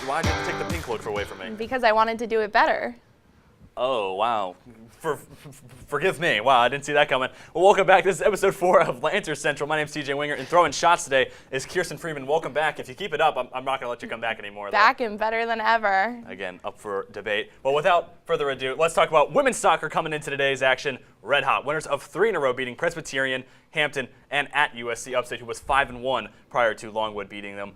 Why did you take the pink look away from me? Because I wanted to do it better. Oh, wow. Forgive me. Wow, I didn't see that coming. Well, welcome back. This is episode 4 of Lantern Central. My name's TJ Wengert, and throwing shots today is Kiersten Freedman. Welcome back. If you keep it up, I'm not going to let you come back anymore. Back and better than ever. Again, up for debate. Well, without further ado, let's talk about women's soccer coming into today's action. Red hot. Winners of 3 in a row, beating Presbyterian, Hampton, and at USC Upstate, who was 5-1 prior to Longwood beating them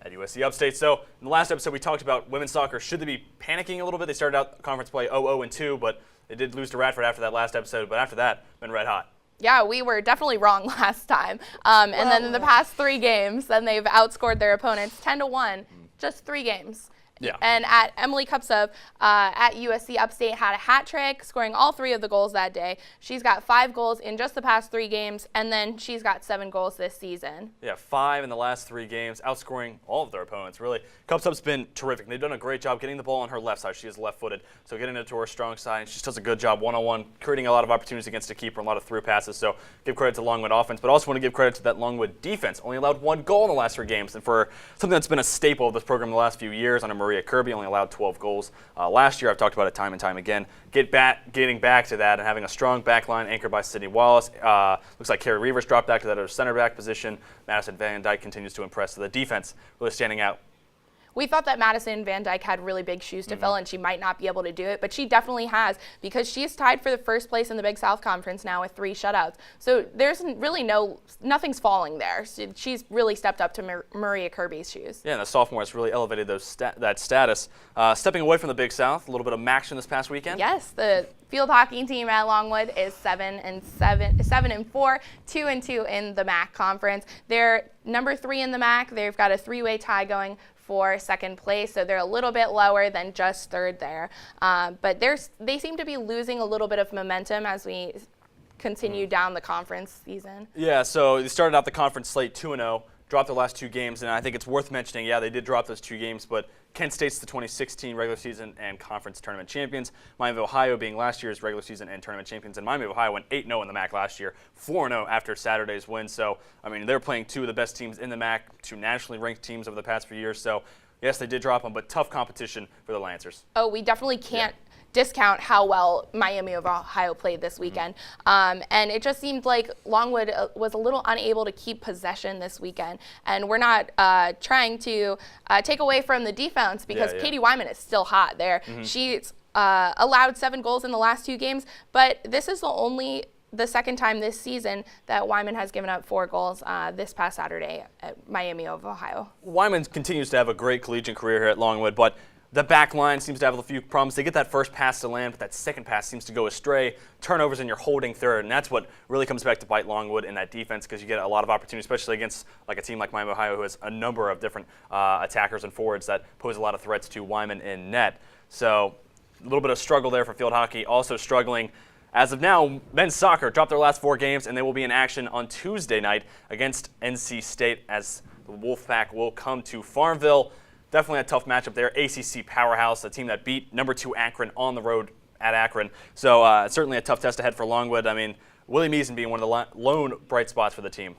at USC Upstate. So in the last episode, we talked about women's soccer. Should they be panicking a little bit? They started out conference play 0-2, but they did lose to Radford after that last episode. But after that, been red hot. Yeah, we were definitely wrong last time. And then in the past 3 games, then they've outscored their opponents 10-1, just 3 games. Yeah. And at Emily Kupsov at USC Upstate had a hat trick, scoring all 3 of the goals that day. She's got 5 goals in just the past 3 games, and then she's got 7 goals this season. Yeah, 5 in the last 3 games, outscoring all of their opponents, really. Kupsov's been terrific. They've done a great job getting the ball on her left side. She is left-footed, so getting it to her strong side. And she just does a good job one-on-one, creating a lot of opportunities against the keeper, a lot of through passes. So give credit to Longwood offense, but also want to give credit to that Longwood defense. Only allowed 1 goal in the last 3 games, and for something that's been a staple of this program the last few years under Maria Kirby, only allowed 12 goals last year. I've talked about it time and time again. Getting back to that and having a strong back line anchored by Sydney Wallace. Looks like Carrie Reavers dropped back to that other center back position. Madison Van Dyke continues to impress. So the defense really standing out. We thought that Madison Van Dyke had really big shoes to fill, and she might not be able to do it, but she definitely has, because she's tied for the first place in the Big South Conference now with 3 shutouts. So there's really nothing's falling there. She's really stepped up to Maria Kirby's shoes. Yeah, and the sophomore has really elevated that status. Stepping away from the Big South, a little bit of action this past weekend. Yes, the field hockey team at Longwood is 7-4, 2-2 in the MAC conference. They're number 3 in the MAC. They've got a 3-way tie going for second place, so they're a little bit lower than just 3rd there. But they seem to be losing a little bit of momentum as we continue down the conference season. Yeah, so they started out the conference slate 2-0, dropped their last 2 games, and I think it's worth mentioning, yeah, they did drop those 2 games, but Kent State's the 2016 regular season and conference tournament champions. Miami of Ohio being last year's regular season and tournament champions. And Miami of Ohio went 8-0 in the MAC last year, 4-0 after Saturday's win. So, I mean, they're playing 2 of the best teams in the MAC, 2 nationally ranked teams over the past few years. So, yes, they did drop them, but tough competition for the Lancers. Oh, we definitely can't discount how well Miami of Ohio played this weekend. And it just seemed like Longwood was a little unable to keep possession this weekend. And we're not trying to take away from the defense, because Katie Wyman is still hot there. She's allowed 7 goals in the last 2 games, but this is the second time this season that Wyman has given up 4 goals this past Saturday at Miami of Ohio. Wyman continues to have a great collegiate career here at Longwood, but the back line seems to have a few problems. They get that first pass to land, but that second pass seems to go astray. Turnovers, and you're holding third, and that's what really comes back to bite Longwood in that defense, because you get a lot of opportunities, especially against like a team like Miami of Ohio, who has a number of different attackers and forwards that pose a lot of threats to Wyman in net. So a little bit of struggle there for field hockey. Also struggling as of now, men's soccer dropped their last 4 games, and they will be in action on Tuesday night against NC State, as the Wolfpack will come to Farmville. Definitely a tough matchup there. ACC powerhouse, a team that beat number 2 Akron on the road at Akron. So certainly a tough test ahead for Longwood. I mean, Willie Meason being one of the lone bright spots for the team.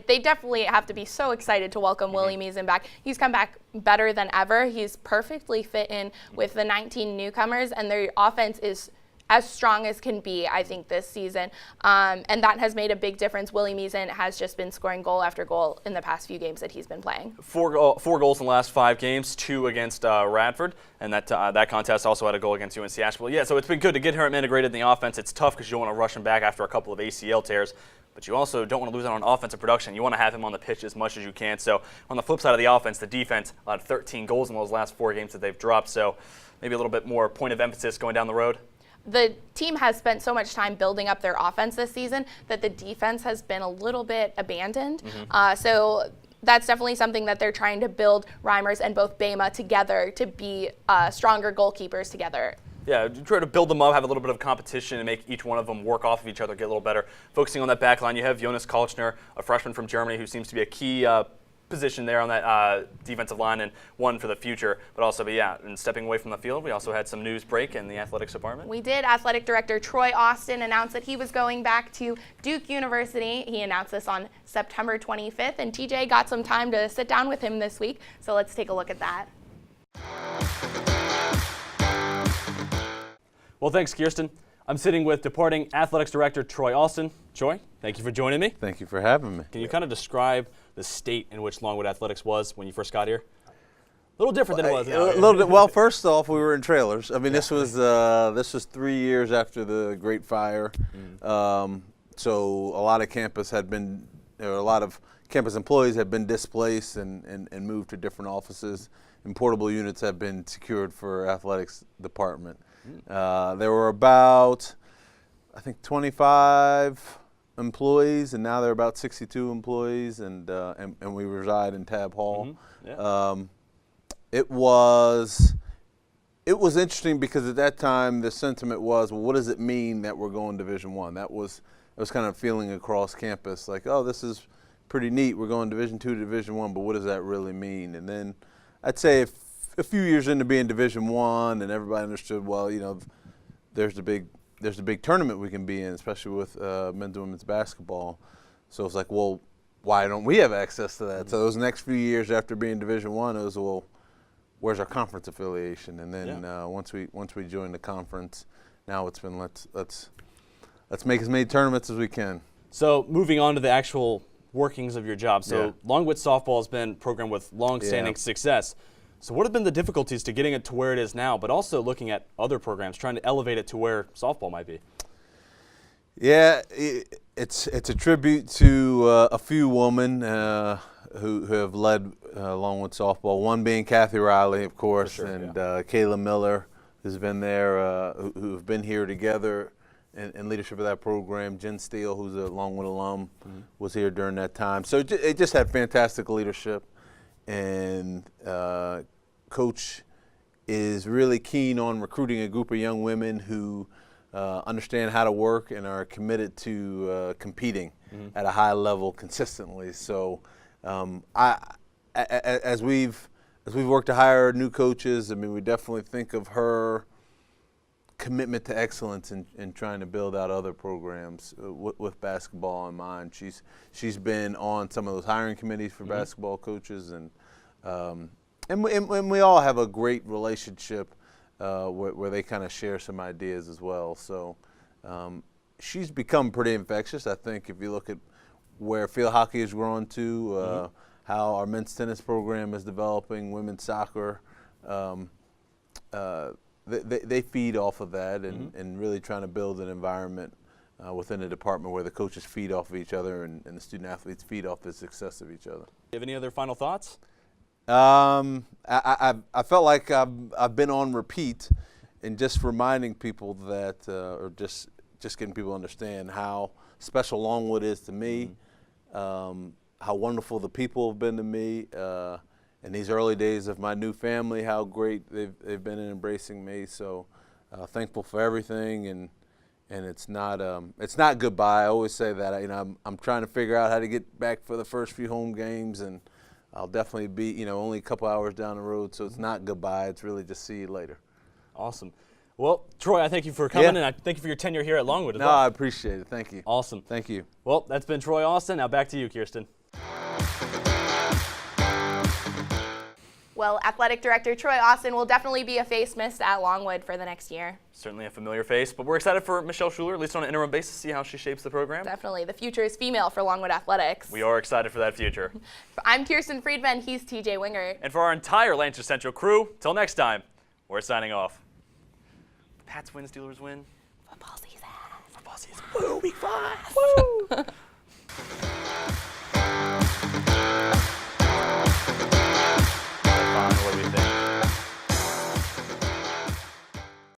They definitely have to be so excited to welcome Willie Meason back. He's come back better than ever. He's perfectly fit in with the 19 newcomers, and their offense is as strong as can be, I think, this season. And that has made a big difference. Willie Meason has just been scoring goal after goal in the past few games that he's been playing. 4 goals in the last 5 games, 2 against Radford, and that contest also had a goal against UNC Asheville. Yeah, so it's been good to get him integrated in the offense. It's tough because you don't want to rush him back after a couple of ACL tears, but you also don't want to lose out on offensive production. You want to have him on the pitch as much as you can. So on the flip side of the offense, the defense allowed 13 goals in those last 4 games that they've dropped, so maybe a little bit more point of emphasis going down the road. The team has spent so much time building up their offense this season that the defense has been a little bit abandoned. So that's definitely something that they're trying to build Reimers and both Bema together to be stronger goalkeepers together. Yeah, try to build them up, have a little bit of competition, and make each one of them work off of each other, get a little better. Focusing on that back line, you have Jonas Kalchner, a freshman from Germany, who seems to be a key position there on that defensive line, and one for the future. But also, and stepping away from the field, we also had some news break in the athletics department. We did. Athletic director Troy Austin announced that he was going back to Duke University. He announced this on September 25th, and TJ got some time to sit down with him this week. So let's take a look at that. Well, thanks, Kiersten. I'm sitting with departing Athletics Director Troy Austin. Troy, thank you for joining me. Thank you for having me. Can you kind of describe the state in which Longwood Athletics was when you first got here? A little different than it was now. A little bit. Well, first off, we were in trailers. I mean, this was 3 years after the Great Fire, so a lot of campus employees had been displaced and moved to different offices, and portable units have been secured for athletics department. There were about, I think, 25 employees, and now there are about 62 employees, and we reside in Tab Hall. It was interesting because at that time the sentiment was, well, what does it mean that we're going Division I? That was kind of feeling across campus, like, oh, this is pretty neat. We're going Division II to Division I, but what does that really mean? And then I'd say a few years into being Division I, and everybody understood, well, you know, there's the big tournament we can be in, especially with men's and women's basketball. So it's like, well, why don't we have access to that? So those next few years after being Division I, it was, well, where's our conference affiliation? And then once we joined the conference, now it's been let's make as many tournaments as we can. So moving on to the actual workings of your job. So Longwood softball has been a program with long-standing success. So what have been the difficulties to getting it to where it is now, but also looking at other programs, trying to elevate it to where softball might be? Yeah, it's a tribute to a few women who have led Longwood softball. One being Kathy Riley, of course, and Kayla Miller, who's been there, who have been here together in leadership of that program. Jen Steele, who's a Longwood alum, was here during that time. So it just had fantastic leadership, and Coach is really keen on recruiting a group of young women who understand how to work and are committed to competing at a high level consistently. So as we've worked to hire new coaches, I mean, we definitely think of her commitment to excellence in trying to build out other programs with basketball in mind. She's been on some of those hiring committees for basketball coaches, and we all have a great relationship where they kind of share some ideas as well. So she's become pretty infectious. I think if you look at where field hockey has grown to, how our men's tennis program is developing, women's soccer, they feed off of that, and really trying to build an environment within the department where the coaches feed off of each other and the student athletes feed off the success of each other. Do you have any other final thoughts? I felt like I've been on repeat in just reminding people that, or just getting people to understand how special Longwood is to me, how wonderful the people have been to me, in these early days of my new family, how great they've been in embracing me. So thankful for everything, and it's not goodbye. I always say that. You know, I'm trying to figure out how to get back for the first few home games, and I'll definitely be, you know, only a couple hours down the road. So it's not goodbye. It's really just see you later. Awesome. Well, Troy, I thank you for coming, and I thank you for your tenure here at Longwood as well. No, I appreciate it. Thank you. Awesome. Thank you. Well, that's been Troy Austin. Now back to you, Kiersten. Well, Athletic Director Troy Austin will definitely be a face missed at Longwood for the next year. Certainly a familiar face, but we're excited for Michelle Schuler, at least on an interim basis, to see how she shapes the program. Definitely. The future is female for Longwood Athletics. We are excited for that future. I'm Kiersten Freedman. He's TJ Wengert. And for our entire Lancaster Central crew, till next time, we're signing off. Pats win, Steelers win. Football season. Football season. Woo, week 5. Woo!